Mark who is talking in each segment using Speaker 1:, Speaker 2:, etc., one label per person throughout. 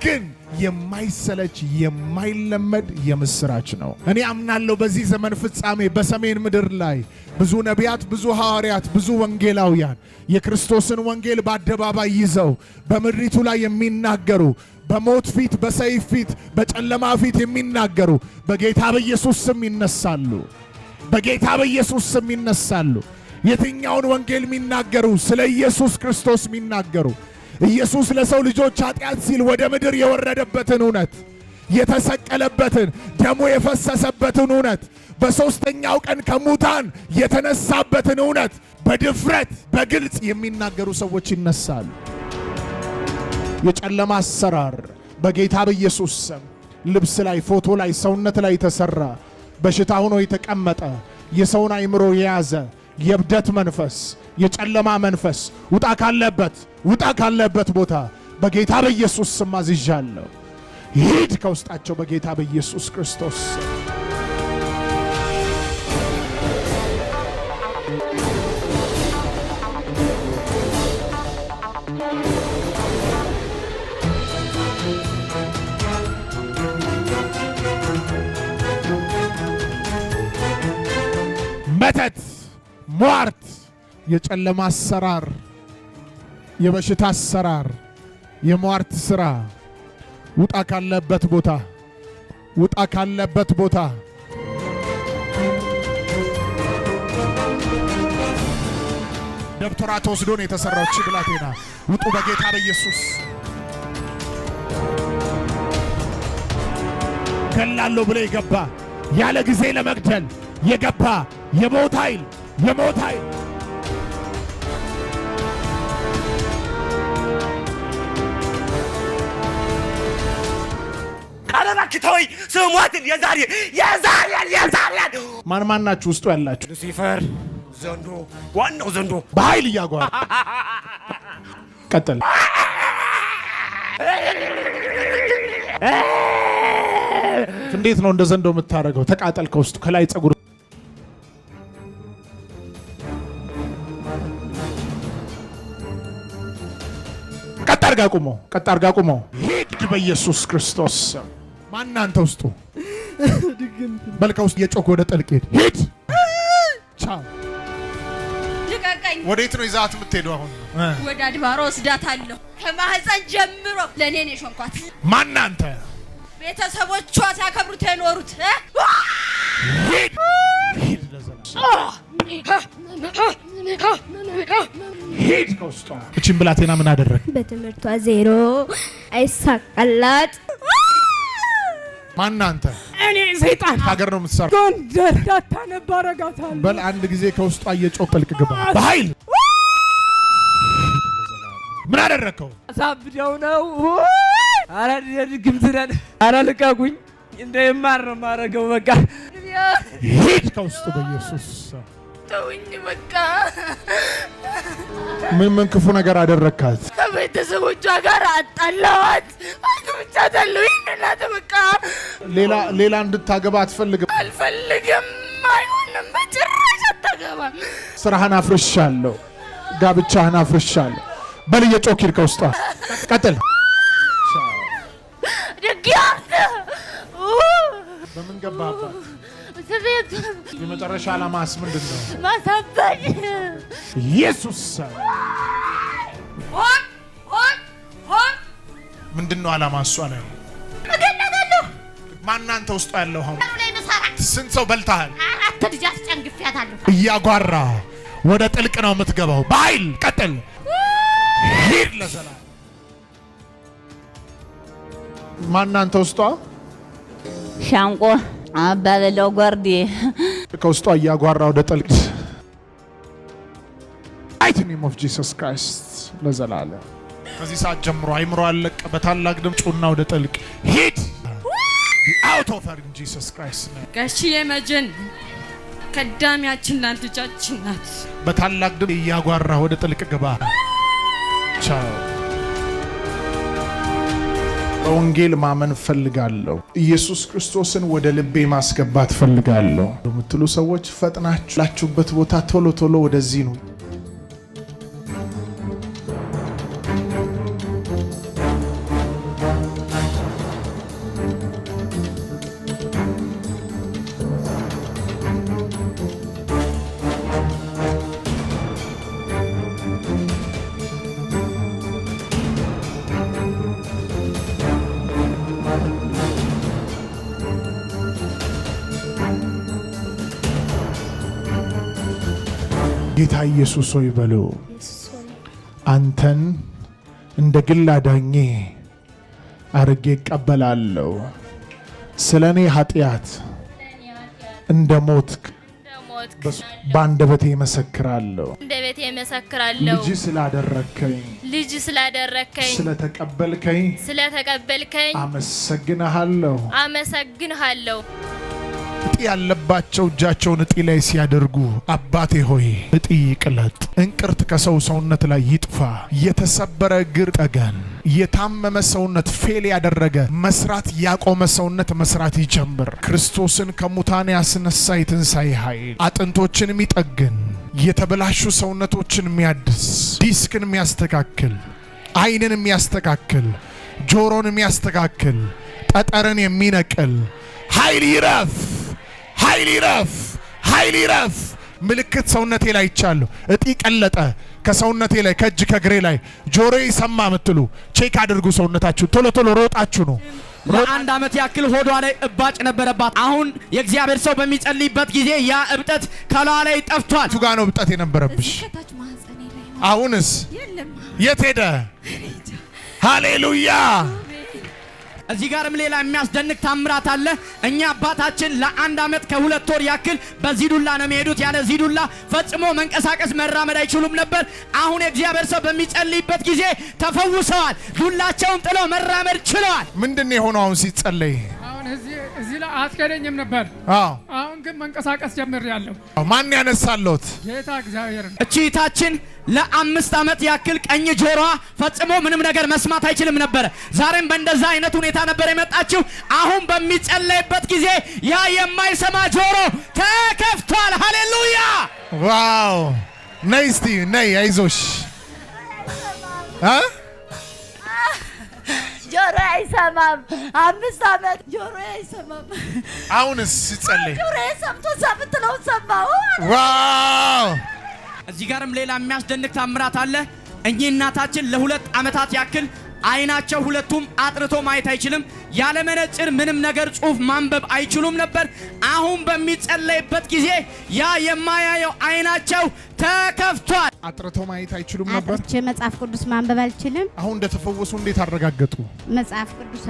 Speaker 1: ግን የማይሰለች የማይለመድ የምስራች ነው። እኔ አምናለሁ በዚህ ዘመን ፍጻሜ በሰሜን ምድር ላይ ብዙ ነቢያት፣ ብዙ ሐዋርያት፣ ብዙ ወንጌላውያን የክርስቶስን ወንጌል በአደባባይ ይዘው በምድሪቱ ላይ የሚናገሩ በሞት ፊት፣ በሰይፍ ፊት፣ በጨለማ ፊት የሚናገሩ በጌታ በኢየሱስ ስም ይነሳሉ። በጌታ በኢየሱስ ስም ይነሳሉ። የትኛውን ወንጌል የሚናገሩ? ስለ ኢየሱስ ክርስቶስ የሚናገሩ ኢየሱስ ለሰው ልጆች ኃጢአት ሲል ወደ ምድር የወረደበትን እውነት፣ የተሰቀለበትን፣ ደሙ የፈሰሰበትን እውነት፣ በሦስተኛው ቀን ከሙታን የተነሳበትን እውነት በድፍረት በግልጽ የሚናገሩ ሰዎች ይነሳሉ። የጨለማ አሰራር በጌታ በኢየሱስ ስም ልብስ ላይ፣ ፎቶ ላይ፣ ሰውነት ላይ የተሰራ በሽታ ሆኖ የተቀመጠ የሰውን አእምሮ የያዘ የብደት መንፈስ፣ የጨለማ መንፈስ ውጣ ካለበት ቦታ በጌታ በኢየሱስ ስም አዝዣለሁ። ሂድ ከውስጣቸው በጌታ በኢየሱስ ክርስቶስ። መተት፣ ሟርት፣ የጨለማ አሰራር፣ የበሽታ አሰራር፣ የሟርት ሥራ ውጣ ካለበት ቦታ፣ ውጣ ካለበት ቦታ። ደብተራ ተወስዶ ነው የተሰራው። እቺ ብላቴና ውጡ በጌታ በኢየሱስ። ገላለሁ ብሎ የገባ ያለ ጊዜ ለመግደል የገባ የሞት ኃይል
Speaker 2: አረባክተው ስሟትን የዛሬ
Speaker 1: ማን ናችሁ ውስጡ ያላችሁ?
Speaker 2: ሉሲፈር፣ ዘንዶ፣ ዋናው ዘንዶ
Speaker 1: በኃይል እያጓራ ቀጥል። እንዴት ነው እንደ ዘንዶ የምታረገው? ተቃጠል ከውስጡ ከላይ ጸጉር ቀጥ አርጋ ቁሞ ሂድ በኢየሱስ ክርስቶስ። ማን አንተ ውስጡ በልካ ውስጥ የጮክ ወደ ጥልቅ ሂድ። ቻው።
Speaker 3: ልቀቀኝ።
Speaker 1: ወዴት ነው ይዛት የምትሄደው? አሁን
Speaker 3: ወደ አድባሮ ወስዳታለሁ። ከማህፀን ጀምሮ ለኔ ነው የሾምኳት።
Speaker 1: ማን አንተ?
Speaker 3: ቤተሰቦቿ ሲያከብሩት የኖሩት
Speaker 1: ሂድ ሂድ ከውስጧ። እቺን ብላቴና ምን አደረግ?
Speaker 4: በትምህርቷ ዜሮ አይሳካላት።
Speaker 1: ማን አንተ?
Speaker 5: እኔ ሰይጣን
Speaker 1: ሀገር ነው የምትሰራው።
Speaker 5: ጎንደር ዳታነባ አረጋታለሁ።
Speaker 1: በል አንድ ጊዜ ከውስጧ እየጮህ ጥልቅ ግባ በኃይል። ምን አደረከው?
Speaker 5: አሳብደው ነው። አረ ድግምት ነን። አረ ልቀቁኝ። እንደማር ነው ማረገው። በቃ
Speaker 1: ሂድ ከውስጡ በኢየሱስ
Speaker 3: ተውኝ። በቃ
Speaker 1: ምን ክፉ ነገር አደረካት?
Speaker 3: ከቤተሰቦቿ ጋር አጣላዋት። አግብቻታለሁ። እናት በቃ
Speaker 1: ሌላ እንድታገባ አትፈልግም?
Speaker 3: አልፈልግም። አይሆንም፣ በጭራሽ አታገባም።
Speaker 1: ስራህን አፍርሻለሁ፣ ጋብቻህን አፍርሻለሁ። በል እየጮህ ሂድ ከውስጧ። ቀጥል። በምን ገባህባት?
Speaker 3: ስቤት
Speaker 1: የመጨረሻ ዓላማስ ምንድን ነው?
Speaker 3: ማሳበድ።
Speaker 1: ኢየሱስ ምንድን ነው ዓላማ? እሷ ላይ
Speaker 3: እገናታለሁ።
Speaker 1: ማን አንተ ውስጡ ያለው? አሁን
Speaker 3: ላይ መሰራት
Speaker 1: ስንት ሰው በልተሃል?
Speaker 3: 4 ልጅ አስጨንግፊያታለሁ።
Speaker 1: እያጓራ ወደ ጥልቅ ነው የምትገባው። በኃይል ቀጥል። ሂድ ለሰላም። ማን አንተ ውስጧ?
Speaker 6: ሻንቆ አባበለው ጓርዲ
Speaker 1: ከውስጧ እያጓራ ወደ ጥልቅ አይት ኔም ኦፍ ጂሰስ ክራይስት ለዘላለም። ከዚህ ሰዓት ጀምሮ አይምሮ አለቀ። በታላቅ ድምፅ ጩና ወደ ጥልቅ ሂድ። አውት ኦፍ ሄር ኢን ጂሰስ ክራይስት ኔም።
Speaker 3: ጋሽዬ መጀን ቀዳሚያችን ናት፣ ልጃችን ናት።
Speaker 1: በታላቅ ድምፅ እያጓራ ወደ ጥልቅ ግባ። ቻው። በወንጌል ማመን ፈልጋለሁ፣ ኢየሱስ ክርስቶስን ወደ ልቤ ማስገባት ፈልጋለሁ የምትሉ ሰዎች ፈጥናችሁ ላችሁበት ቦታ ቶሎ ወደዚህ ነው። ጌታ ኢየሱስ ሆይ በሉ። አንተን እንደ ግል አዳኜ አርጌ እቀበላለሁ። ስለኔ ኃጢአት እንደ ሞትክ በአንደበቴ እመሰክራለሁ። ልጅ ስላደረከኝ ስለተቀበልከኝ አመሰግንሃለሁ። እጢ ያለባቸው እጃቸውን እጢ ላይ ሲያደርጉ አባቴ ሆይ እጢ ይቅለጥ፣ እንቅርት ከሰው ሰውነት ላይ ይጥፋ፣ የተሰበረ እግር ጠገን፣ የታመመ ሰውነት ፌል ያደረገ መስራት ያቆመ ሰውነት መስራት ይጀምር። ክርስቶስን ከሙታን ያስነሳ የትንሣኤ ኃይል አጥንቶችን የሚጠግን የተበላሹ ሰውነቶችን የሚያድስ ዲስክን የሚያስተካክል አይንን የሚያስተካክል ጆሮን የሚያስተካክል ጠጠርን የሚነቅል ኃይል ይረፍ፣ ኃይል ይረፍ፣ ኃይል ይረፍ። ምልክት ሰውነቴ ላይ ይቻለሁ። እጢ ቀለጠ ከሰውነቴ ላይ ከእጅ ከግሬ ላይ ጆሮዬ ሰማ ምትሉ ቼክ አድርጉ ሰውነታችሁ። ቶሎ ቶሎ ሮጣችሁ ነው።
Speaker 5: ለአንድ ዓመት ያክል ሆዷ ላይ እባጭ ነበረባት። አሁን የእግዚአብሔር ሰው በሚጸልይበት ጊዜ ያ እብጠት ከላዋ ላይ ጠፍቷል።
Speaker 1: ቱ ጋር ነው እብጠት የነበረብሽ። አሁንስ የት ሄደ? ሃሌሉያ።
Speaker 5: እዚህ ጋርም ሌላ የሚያስደንቅ ታምራት አለ። እኛ አባታችን ለአንድ ዓመት ከ2 ወር ያክል በዚህ ዱላ ነው የሚሄዱት። ያለ ዚህ ዱላ ፈጽሞ መንቀሳቀስ መራመድ አይችሉም ነበር። አሁን የእግዚአብሔር ሰው በሚጸልይበት ጊዜ ተፈውሰዋል። ዱላቸውን ጥለው መራመድ ችለዋል።
Speaker 1: ምንድነው የሆነው አሁን ሲጸለይ?
Speaker 7: አሁን እዚህ ላይ አትከደኝም ነበር። አሁን ግን መንቀሳቀስ ጀምሬያለሁ።
Speaker 1: ማን ያነሳሎት?
Speaker 7: ጌታ እግዚአብሔር ነው።
Speaker 5: እቺታችን ለ5 ዓመት ያክል ቀኝ ጆሮዋ ፈጽሞ ምንም ነገር መስማት አይችልም ነበር። ዛሬም በእንደዛ አይነት ሁኔታ ነበር የመጣችው። አሁን በሚጸለይበት ጊዜ ያ የማይሰማ ጆሮ ተከፍቷል። ሃሌሉያ!
Speaker 1: ዋው! ነይ እስቲ ነይ፣ አይዞሽ።
Speaker 3: ጆሮ አይሰማም። 5 ዓመት ጆሮ አይሰማም።
Speaker 1: አሁንስ ሲጸለይ
Speaker 3: ጆሮ ሰምቶ ሰምተው ሰማው።
Speaker 1: ዋው!
Speaker 5: እዚህ ጋርም ሌላ የሚያስደንቅ ታምራት አለ። እኚህ እናታችን ለ2 ዓመታት ያክል አይናቸው ሁለቱም አጥርቶ ማየት አይችልም። ያለ መነጽር ምንም ነገር ጽሑፍ ማንበብ አይችሉም ነበር። አሁን በሚጸለይበት ጊዜ ያ የማያየው አይናቸው ተከፍቷል።
Speaker 1: አጥርቶ ማየት አይችሉም ነበር።
Speaker 4: መጽሐፍ ቅዱስ ማንበብ አልችልም።
Speaker 1: አሁን እንደተፈወሱ እንዴት አረጋገጡ?
Speaker 4: መጽሐፍ ቅዱስ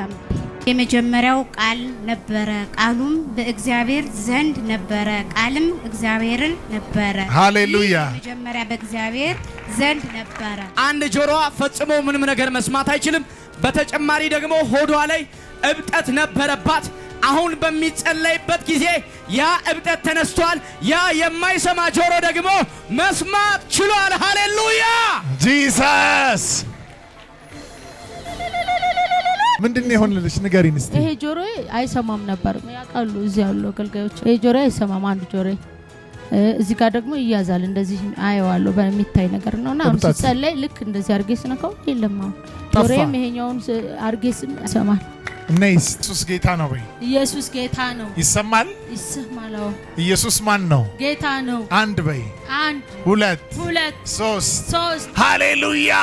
Speaker 4: የመጀመሪያው ቃል ነበረ፣ ቃሉም በእግዚአብሔር ዘንድ ነበረ፣ ቃልም እግዚአብሔርን ነበረ።
Speaker 1: ሃሌሉያ!
Speaker 4: መጀመሪያ በእግዚአብሔር ዘንድ ነበረ።
Speaker 5: አንድ ጆሮዋ ፈጽሞ ምንም ነገር መስማት አይችልም። በተጨማሪ ደግሞ ሆዷ ላይ እብጠት ነበረባት። አሁን በሚጸለይበት ጊዜ ያ እብጠት ተነስቷል። ያ የማይሰማ ጆሮ ደግሞ መስማት ችሏል። ሃሌሉያ!
Speaker 1: ጂሰስ! ምንድነው የሆነልሽ? ንገሪን እስቲ።
Speaker 8: ይሄ ጆሮዬ አይሰማም ነበር። ያውቃሉ እዚህ ያሉ አገልጋዮች። ይሄ ጆሮዬ አይሰማም። አንድ ጆሮዬ እዚህ ጋር ደግሞ ይያዛል። እንደዚህ አየዋለሁ በሚታይ ነገር ነውና አሁን ሲጸለይ ልክ እንደዚህ አርጌ ስነካው የለም። አሁን ጆሮዬም ይሄኛውን አርጌ ይሰማል።
Speaker 1: ነይስ ኢየሱስ ጌታ ነው ወይ?
Speaker 8: ኢየሱስ ጌታ ነው።
Speaker 1: ይሰማል?
Speaker 8: ይሰማል።
Speaker 1: ኢየሱስ ማን ነው?
Speaker 8: ጌታ ነው።
Speaker 1: አንድ በይ።
Speaker 8: 1 2
Speaker 1: 3
Speaker 8: 3
Speaker 1: ሃሌሉያ!